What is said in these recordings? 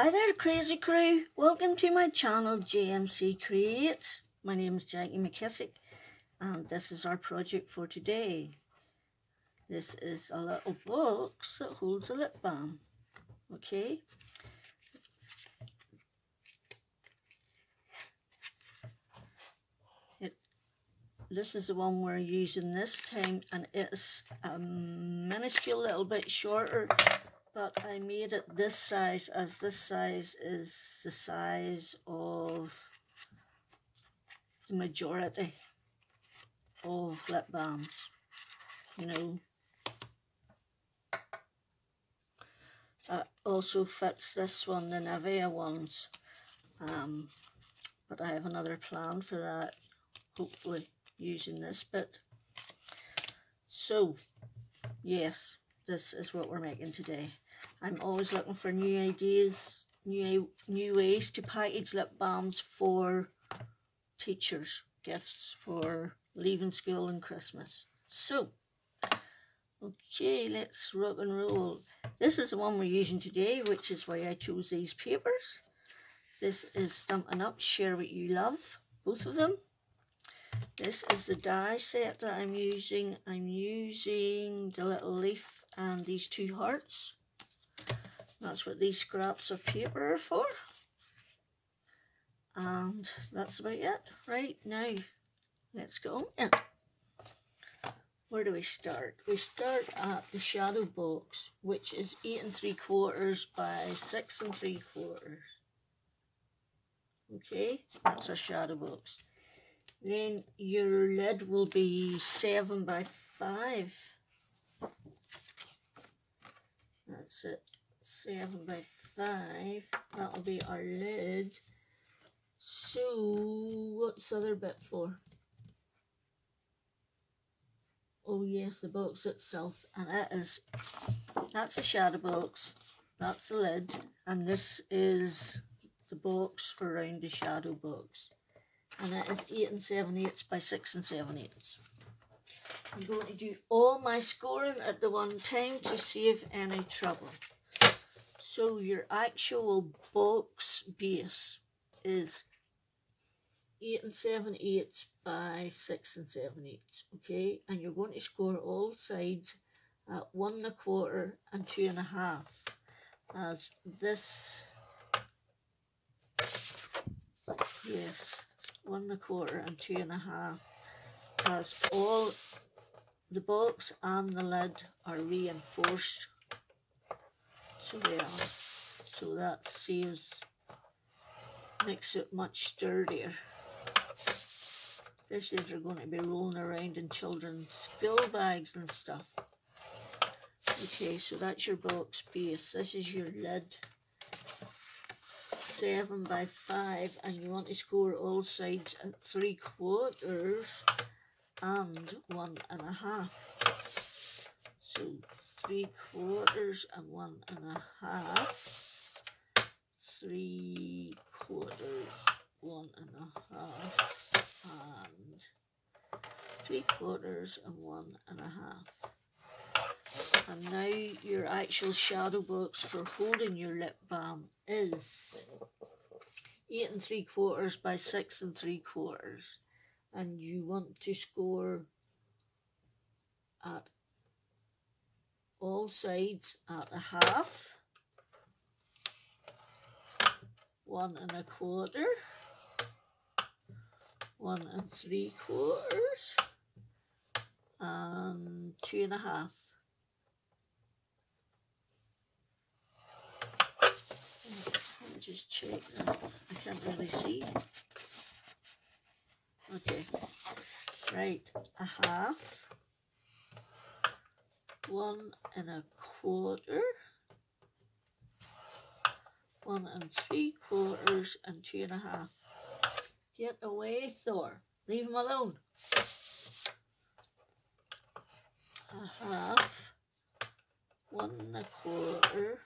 Hi there, crazy crew. Welcome to my channel, JMC Creates. My name is Jackie McKissick, and this is our project for today. This is a little box that holds a lip balm. Okay. This is the one we're using this time, and it's a minuscule little bit shorter, but I made it this size as this size is the size of the majority of lip balms, you know. That also fits this one, the Nivea ones, but I have another plan for that, hopefully using this bit. So yes, this is what we're making today. I'm always looking for new ideas, new ways to package lip balms for teachers, gifts for leaving school and Christmas. So okay, let's rock and roll. This is the one we're using today, which is why I chose these papers. This is Stampin' Up! Share What You Love, both of them. This is the die set that I'm using. I'm using the little leaf and these two hearts. That's what these scraps of paper are for. And that's about it. Right, now, let's go in. Where do we start? We start at the shadow box, which is 8 3/4 by 6 3/4. Okay, that's our shadow box. Then your lid will be 7 by 5. That's it, 7 by 5. That'll be our lid. So, what's the other bit for? Oh yes, the box itself, and that's a shadow box, that's the lid, and this is the box for around the shadow box, and it is 8 7/8 by 6 7/8. I'm going to do all my scoring at the one time to save any trouble. So your actual box base is 8 7/8 by 6 7/8, okay, and you're going to score all sides at 1 1/4 and 2 1/2, as this, yes, 1 1/4 and 2 1/2, as all the box and the lid are reinforced, so they are, so that makes it much sturdier, especially if you're going to be rolling around in children's school bags and stuff. Okay, so that's your box base. This is your lid, 7 by 5, and you want to score all sides at 3/4 and 1 1/2. So 3/4 and 1 1/2, 3/4, 1 1/2, and 3/4 and 1 1/2. And now your actual shadow box for holding your lip balm is 8 3/4 by 6 3/4, and you want to score at all sides at 1/2, 1 1/4, 1 3/4, and 2 1/2. I'll just check that. I can't really see. Okay, right, 1/2, 1 1/4, 1 3/4, and 2 1/2. Get away, Thor. Leave him alone. 1/2, 1 1/4,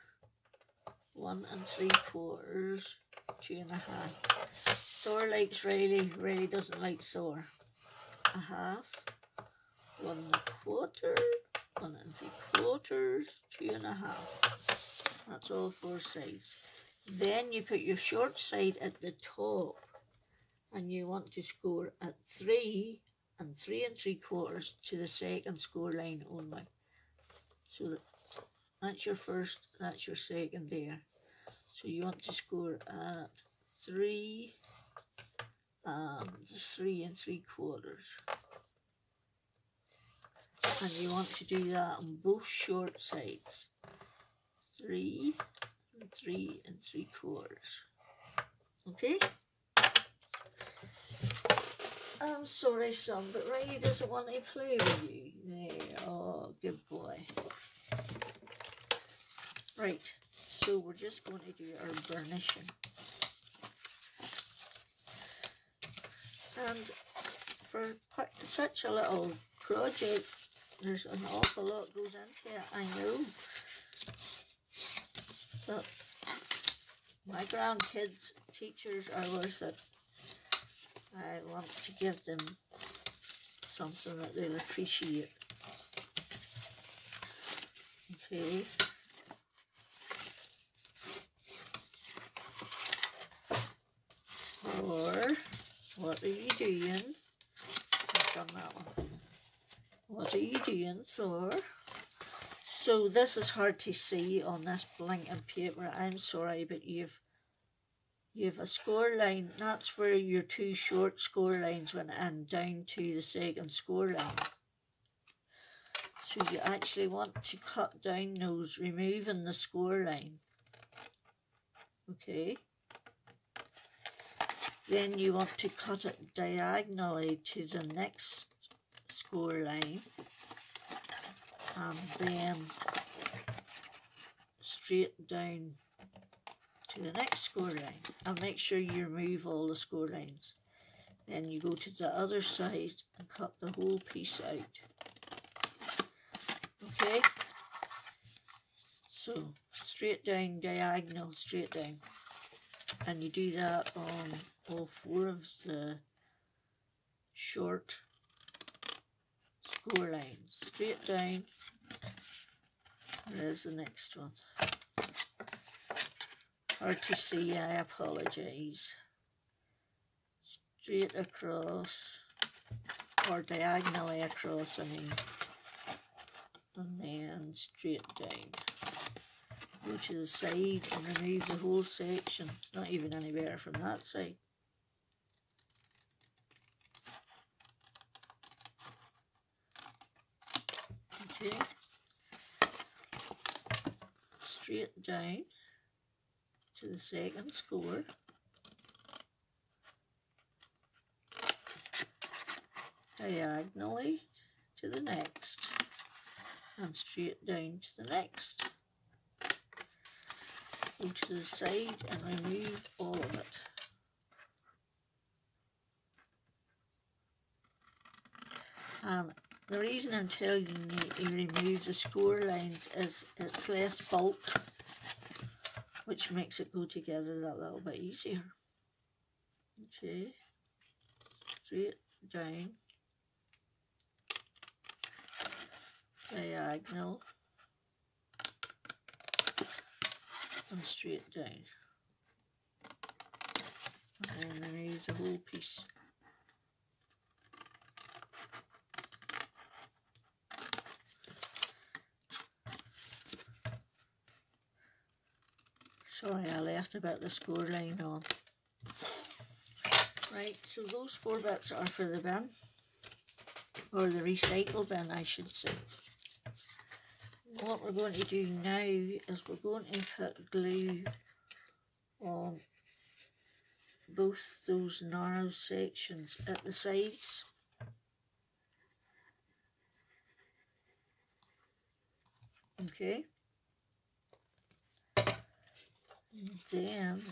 1 3/4, 2 1/2. Thor likes Riley doesn't like Thor. 1/2, 1 1/4, 1 3/4, 2 1/2. That's all 4 sides. Then you put your short side at the top, and you want to score at 3 and 3 3/4 to the second score line only. So that's your first, that's your second there. So you want to score at 3 and 3 3/4. And you want to do that on both short sides. 3 and 3 3/4. Okay? I'm sorry, son, but Ray doesn't want to play with you. There, oh, good boy. Right, so we're just going to do our burnishing. And for such a little project, there's an awful lot goes into it, I know. But my grandkids, teachers are worth it. I want to give them something that they'll appreciate. Okay. Or, what are you doing? I've done that one. What are you doing, Thor? So this is hard to see on this blanking paper. I'm sorry, but you've a score line. That's where your two short score lines went in, down to the second score line. So you actually want to cut down those, removing the score line. Okay. Then you want to cut it diagonally to the next score line, and then straight down to the next score line, and make sure you remove all the score lines. Then you go to the other side and cut the whole piece out. Okay, so straight down, diagonal, straight down, and you do that on all 4 of the short score lines. Straight down. There's the next one. Hard to see, I apologise. Straight across, or diagonally across, I mean, and then straight down. Go to the side and remove the whole section. Not even any better from that side. Okay. Straight down to the second score. Diagonally to the next, and straight down to the next. Go to the side and remove all of it. And the reason I'm telling you to remove the score lines is it's less bulk, which makes it go together that little bit easier. Okay, straight down, diagonal, and straight down, and then remove the whole piece. Sorry, I left about the score line on. Right, so those 4 bits are for the bin, or the recycle bin, I should say. What we're going to do now is we're going to put glue on both those narrow sections at the sides. Okay. And then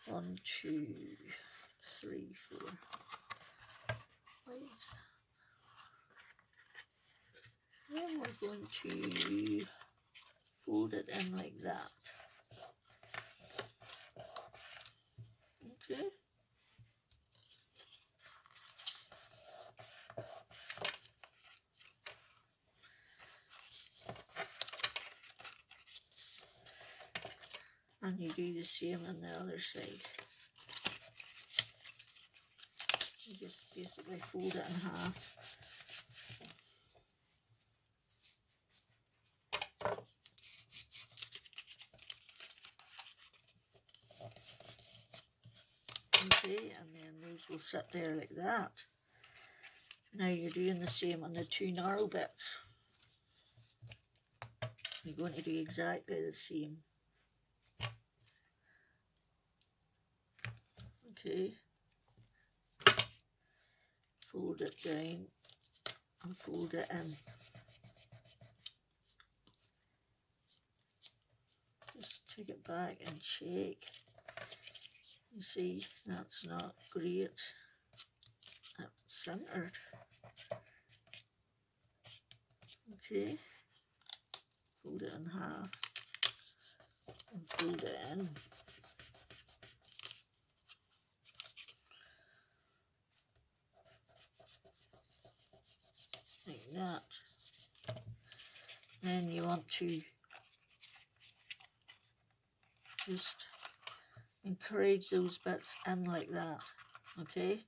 1, 2, 3, 4. Why is that? Then we're going to fold it in like that. Okay. And you do the same on the other side. You just basically fold it in half. Okay, and then those will sit there like that. Now you're doing the same on the two narrow bits. You're going to do exactly the same. Okay. Fold it down and fold it in. Just take it back and check. You see, that's not great. That's centered. Okay. Fold it in half and fold it in. Like that. Then you want to just encourage those bits in like that. Okay.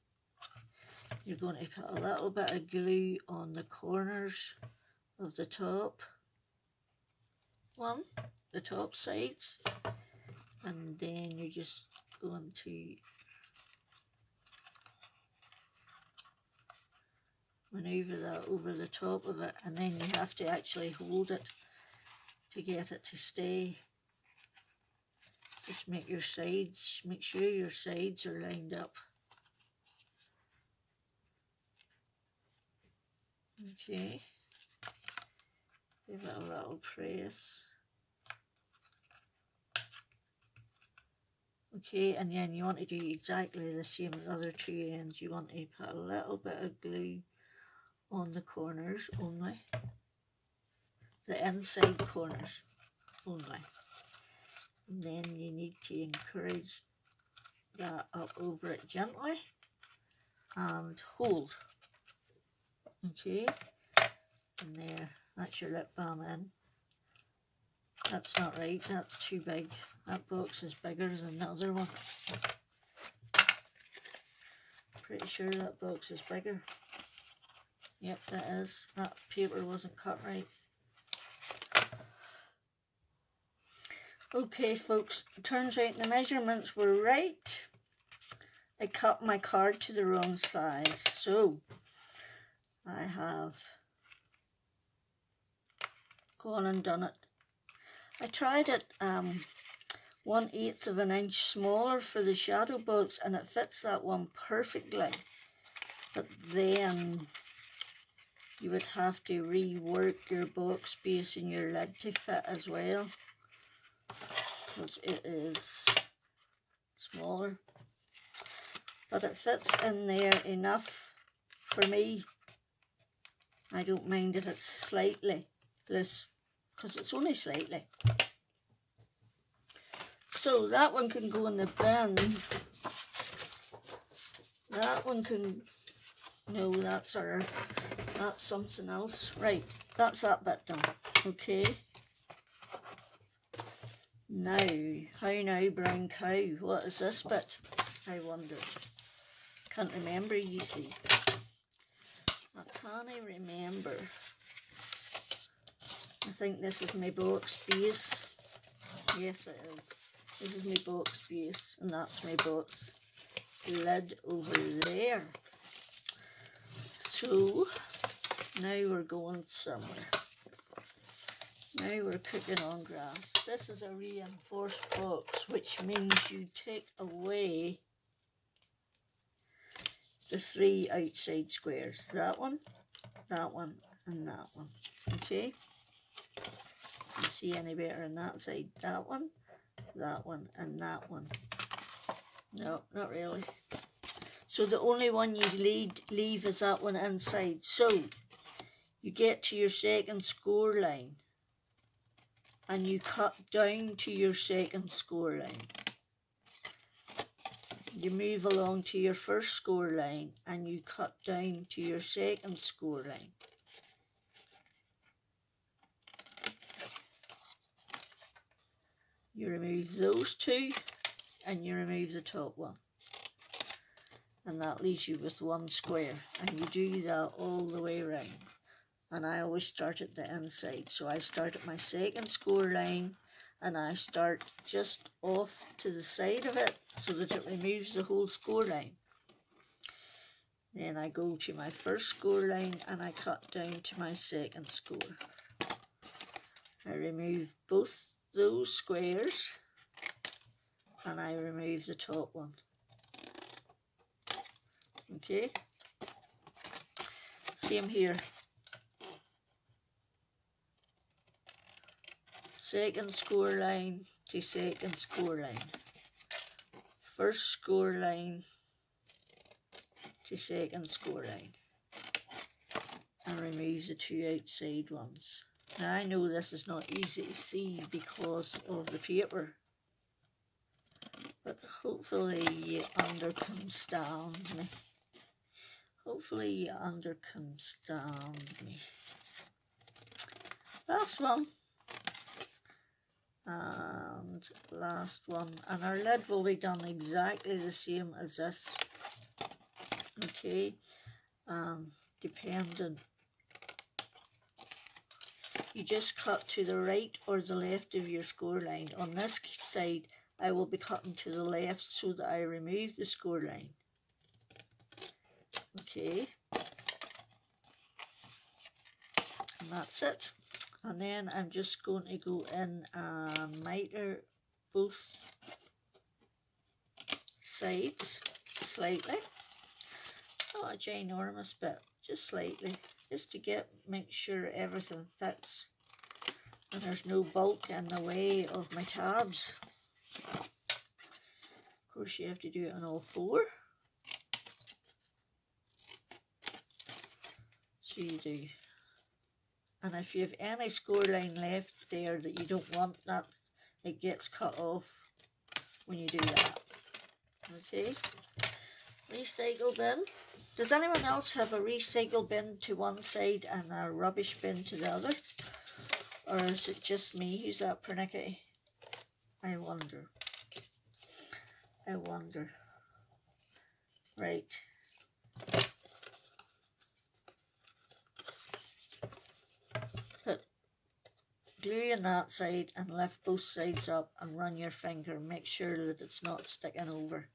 You're going to put a little bit of glue on the corners of the top one, the top sides, and then you're just going to maneuver that over the top of it, and then you have to actually hold it to get it to stay. Just make sure your sides are lined up. Okay, give it a little press. Okay, and then you want to do exactly the same with the other two ends. You want to put a little bit of glue on the corners only, the inside corners only. And then you need to encourage that up over it gently and hold. Okay, and there, that's your lip balm in. That's not right, that's too big. That box is bigger than the other one. Pretty sure that box is bigger. Yep, it is. That paper wasn't cut right. Okay, folks, it turns out the measurements were right. I cut my card to the wrong size, so I have gone and done it. I tried it 1/8 of an inch smaller for the shadow box, and it fits that one perfectly. But then you would have to rework your box space and your lid to fit as well, because it is smaller. But it fits in there enough for me. I don't mind if it's slightly loose, because it's only slightly. So that one can go in the bin. That one can, no, that's something else. Right, that's that bit done. Okay. Now, how now, brown cow? What is this bit? I wonder. Can't remember, you see. I can't remember. I think this is my box base. Yes, it is. This is my box base, and that's my box lid over there. So, now we're going somewhere. Now we're cooking on grass. This is a reinforced box, which means you take away the 3 outside squares. That one, and that one. Okay? You see any better on that side? That one, and that one. No, not really. So the only one you leave is that one inside. So you get to your second score line and you cut down to your second score line. You move along to your first score line and you cut down to your second score line. you remove those two and you remove the top one. And that leaves you with one square. And you do that all the way around. And I always start at the inside. So I start at my second score line and I start just off to the side of it so that it removes the whole score line. Then I go to my first score line and I cut down to my second score. I remove both those squares and I remove the top one. Okay, same here. Second score line to second score line. First score line to second score line. And remove the two outside ones. Now I know this is not easy to see because of the paper, but hopefully you understand me. Hopefully you understand me. Last one. And last one. And our lid will be done exactly the same as this. Okay. Dependent. You just cut to the right or the left of your score line. On this side, I will be cutting to the left so that I remove the score line. Okay. And that's it. And then I'm just going to go in and miter both sides slightly. Not a ginormous bit, just slightly. Just to make sure everything fits and there's no bulk in the way of my tabs. Of course you have to do it on all four. So you do. And if you have any score line left there that you don't want, that it gets cut off when you do that. Okay. Recycle bin. Does anyone else have a recycle bin to one side and a rubbish bin to the other? Or is it just me who's that pernickety? I wonder. I wonder. Right. Put glue on that side and lift both sides up and run your finger. Make sure that it's not sticking over.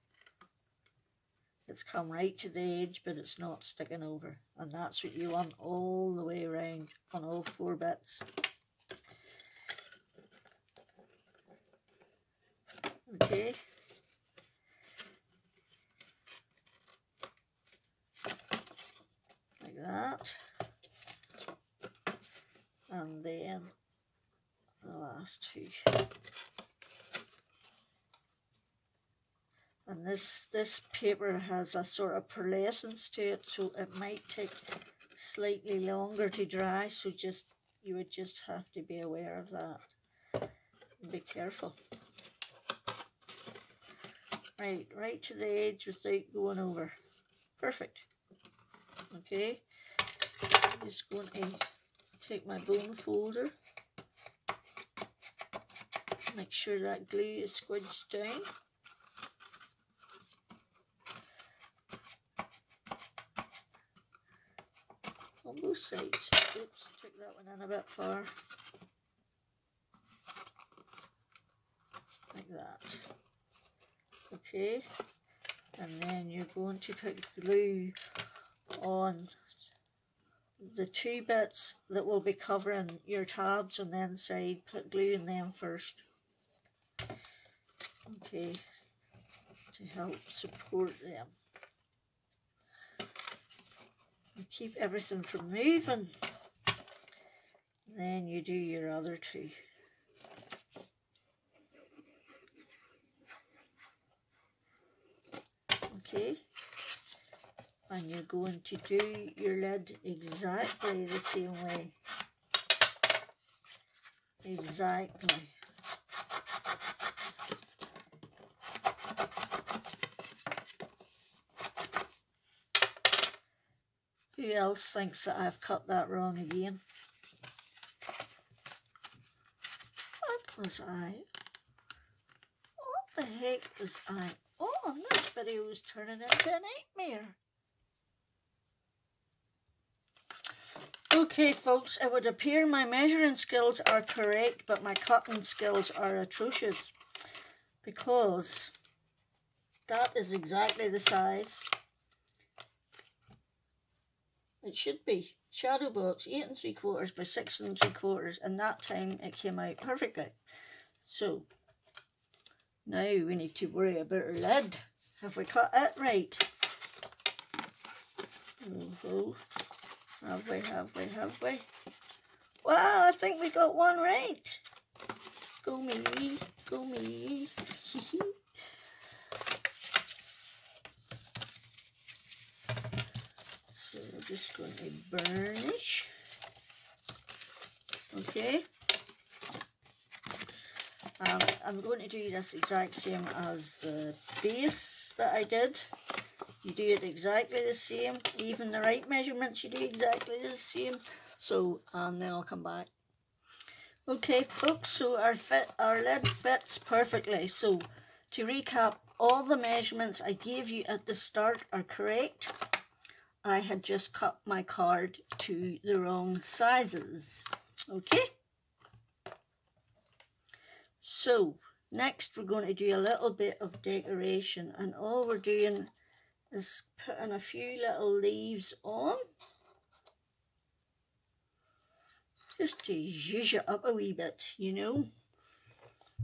It's come right to the edge, but it's not sticking over. And that's what you want all the way around on all four bits. Okay. Like that. And then the last two. And this paper has a sort of pearlescence to it, so it might take slightly longer to dry, so you would just have to be aware of that. And be careful. Right to the edge without going over. Perfect. Okay. I'm just going to take my bone folder. Make sure that glue is squidged down. On both sides. Oops, took that one in a bit far. Like that. Okay. And then you're going to put glue on the two bits that will be covering your tabs on the inside. Put glue in them first. Okay. To help support them. And keep everything from moving. Then you do your other two. Okay. And you're going to do your lid exactly the same way. Exactly. Who else thinks that I've cut that wrong again? What was I? the heck was I on? This video is turning into a nightmare. Okay folks, it would appear my measuring skills are correct, but my cutting skills are atrocious, because that is exactly the size it should be. Shadow box 8 3/4 by 6 3/4, and that time it came out perfectly. So now we need to worry about our lid. Have we cut it right? Oh, have we? Wow, I think we got one right. Go me, go me. So we're just going to burnish. Okay. I'm going to do this exact same as the base that I did. You do it exactly the same, even the right measurements you do exactly the same. So, and then I'll come back. Okay folks, so our lid fits perfectly. So to recap, all the measurements I gave you at the start are correct. I had just cut my card to the wrong sizes. Okay. So next we're going to do a little bit of decoration, and all we're doing is putting a few little leaves on, just to zhuzh it up a wee bit, you know,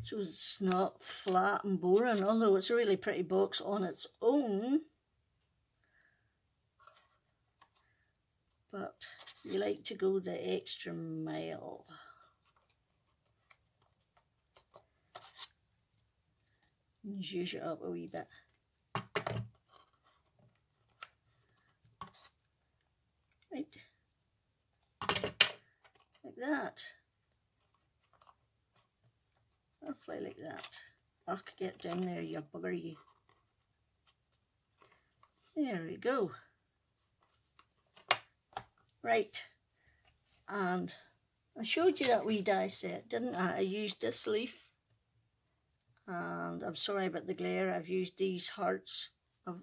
so it's not flat and boring, although it's a really pretty box on its own. But we like to go the extra mile. And zhuzh it up a wee bit. Right. Like that. Roughly like that. I could get down there, you bugger you. There we go. Right. And I showed you that wee die set, didn't I? I used this leaf. And I'm sorry about the glare. I've used these hearts of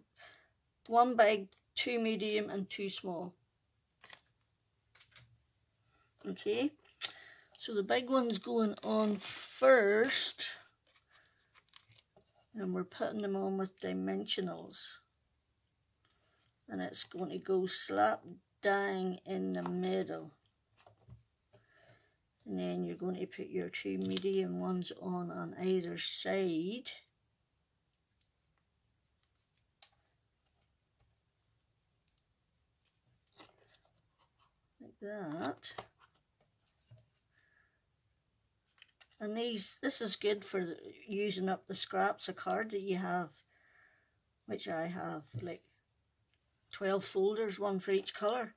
1 big, 2 medium and 2 small. Okay, so the big one's going on first, and we're putting them on with dimensionals, and it's going to go slap dang in the middle, and then you're going to put your 2 medium ones on either side. Like that. And this is good for using up the scraps of card that you have, which I have like 12 folders, one for each colour.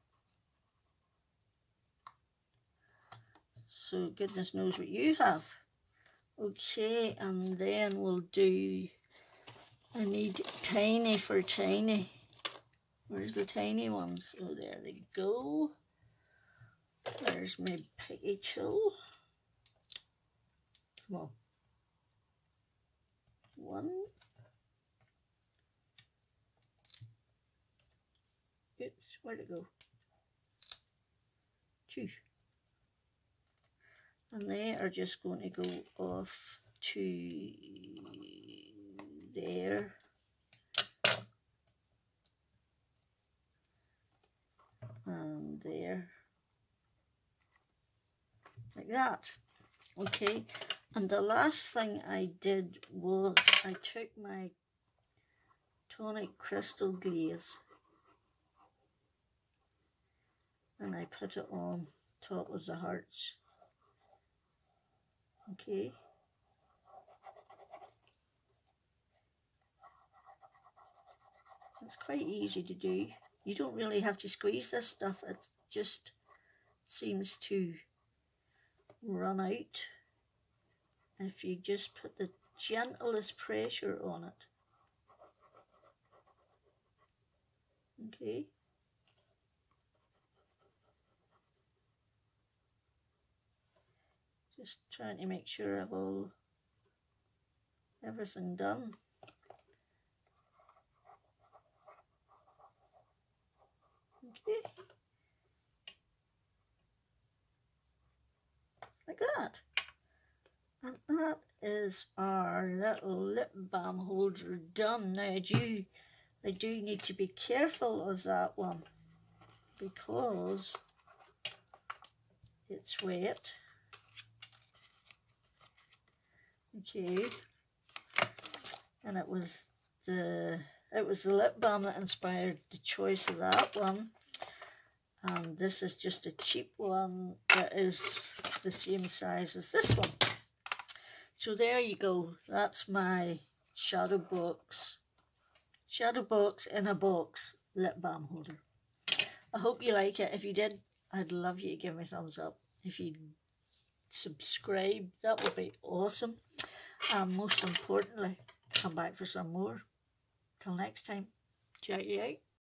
So goodness knows what you have. Okay, and then we'll do, I need tiny for tiny. Where's the tiny ones? Oh, there they go. There's my picky tool. Come on. 1. Oops, where'd it go? 2. And they are just going to go off to there. And there. Like that. Okay. And the last thing I did was I took my tonic crystal glaze and I put it on top of the hearts. Okay. It's quite easy to do. You don't really have to squeeze this stuff. It just seems to run out if you just put the gentlest pressure on it. Okay. Just trying to make sure I've all everything done. Okay. Like that. And that is our little lip balm holder done. Now I do need to be careful of that one because it's wet. Okay. And it was the lip balm that inspired the choice of that one. And this is just a cheap one that is the same size as this one. So there you go. That's my shadow box in a box lip balm holder. I hope you like it. If you did, I'd love you to give me a thumbs up. If you subscribe, that would be awesome. And most importantly, come back for some more. Till next time, check you out.